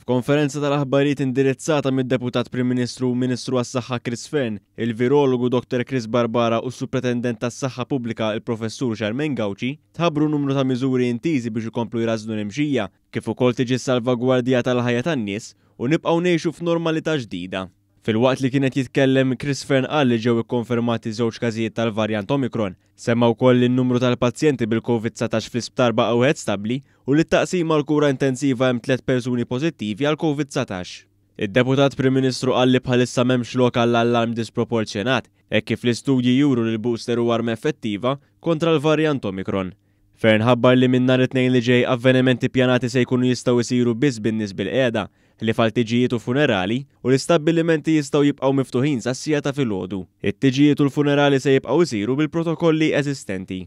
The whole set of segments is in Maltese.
F'konferenza tal-aħbarijiet indirizzata mid-Deputat Prim Ministru u Ministru għas-Saħħa Chris Fearn, il-virologu Dr. Chris Barbara u s-Supretendent tas-Saħħa Pubblika il-Professur Charmaine Gauci tħabbru numru ta' miżuri intiżi biex ikomplu jrażnu l-imxija, kif ukoll tiġi salvagwardja tal-ħajja tan-nies u nibqgħu ngħixu f'normalità ġdida. Fil-waqt li kienet jitkellem, Chris Fearn qal li ġew ikkonfermati żewġ każijiet tal-varjant Omicron, semma wkoll li n-numru tal-pazjenti bil-COVID-19 fl-isptar baqa' wieħed stabbli u li t-taqsima l-kura intensiva hemm 3 persuni pożittivi għal COVID-19. Id-Deputat Prim Ministru qal li bħalissa m'hemmx lok għall-allarm disproporzjonat, hekk kif l-istudji juru li l-booster huwa arma effettiva kontra l-varjant Omicron. Fearn ħabbar li minn nhar it-tnejn li ġej avvenimenti ppjanati se jkunu jistgħu jsiru biss bin-nies bil-qiegħda li fal-tiġijiet u funerali u l-istabbilimenti jistgħu jibqgħu miftuħin sas-sija ta' filgħodu. It-tiġijiet u l-funerali se jibqgħu jsiru bil-protokolli eżistenti.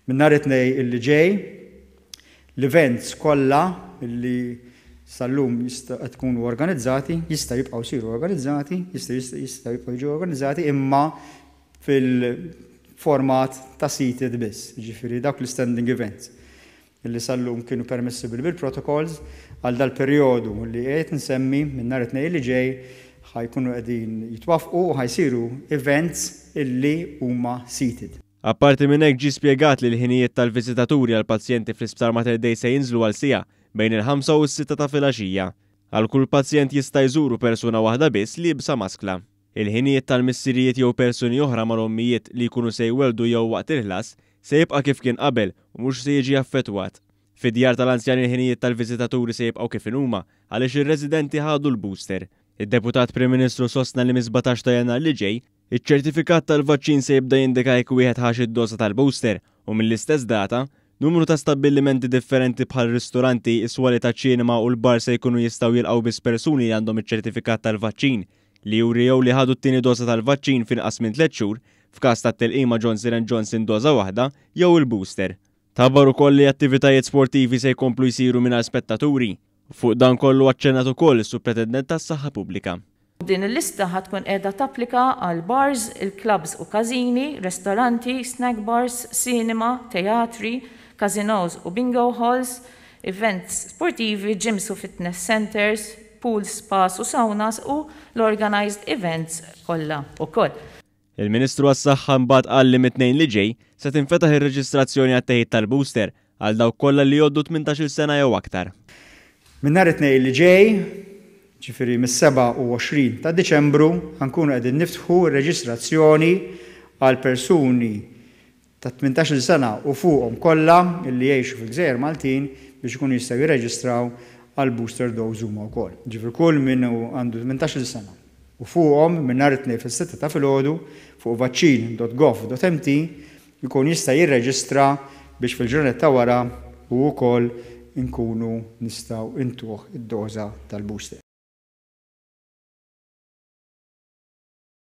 Minn nhar it-tnejn illi ġej, l-events kollha li sal-lum jistgħu tkunu organizzati, jistgħu jibqgħu jsiru organizzati, jistgħu jibqgħu jiġu organizzati imma fil-format ta' seated biss, ġifieri dawk l-standing events illi sal-lum kienu permissibbli bil-protocolls għal dal-perjodu li qed nsemmi minn nhar it-tnejn li ġej ħajkunu qegħdin jitwaffqu u ħajsiru events illi huma seated. Apparti minn hekk ġie spjegat li l-ħinijiet tal-viżitaturi għal pazjenti fl-Isptar Mater Dei se jinżlu għal siegħa bejn il-5 u s-6 ta' filgħaxija. Għal kull pazjent jista' jżuru persuna waħda biss li jibsa maskla. Il-ħinijiet tal-missirijiet jew persuni oħra mal-ommijiet li jkunu se jweldu jew waqt il-ħlas se jibqa' kif kien qabel u mhux se jiġi affettwat. Fid-djar tal-anzjani il-ħinijiet tal-viżitaturi se jibqgħu kif huma għaliex ir-residenti ħadu l-booster. Id-Deputat Prim Ministru sostna li mis-17 ta' Jannar li ġej, iċ-ċertifikat tal-vaċċin se jibda jindika jekk wieħed ħax id-dosa tal-booster u mill-istess data, numru ta' stabbillimenti differenti bħal ristoranti, is-swali taċ-ċinema u l-bar se jkunu jistgħu jilqgħu biss persuni li għandhom iċ-ċertifikat tal-vaċċin li jurjew li ħadu t-tieni dosa tal-vaċċin f'inqas minn 3 xhur f'każ tat-tilqima Johnson & Johnson doża waħda jew il-booster. Tabbar ukoll li attivitajiet sportivi se jkomplu jsiru mingħajr spettaturi. Fuq dan kollu aċċennat ukoll is-Supretendent tas-Saħħa Pubblika. Din il-lista ħatkun qiegħda tapplika għal bars, il-clubs u każini, ristoranti, snack bars, cinema, teatri, casinos u bingo halls, events sportivi, gyms u fitness centers, pools, spas u saunas u l-organized events kollha ukoll. Il-Ministru għas-Saħħa mbagħad qal li mit-tnejn li ġej se tinfetaħ ir-reġistrazzjoni għat-teħid tal-booster għal dawk kollha li jgħoddu 18-il sena jew aktar. Minn nhar it-tnejn li ġej, ġifieri mis-27 ta' Diċembru, ħankunu qegħdin niftħu r-reġistrazzjoni għal persuni ta' 18-il sena u fuqhom kollha li jgħixu fil-Gżejjer Maltin biex ikunu jistgħu jirreġistraw għal booster dose huma wkoll. Ġifieri kull min għandu 18-il sena u fuqhom minn nhar it-tnejn fis-6 ta' filgħodu fuq vaccine.gov.mt jkun jista' jirreġistra biex fil-ġurnata wara u wkoll inkunu nistgħu intuh id-doża tal-booster.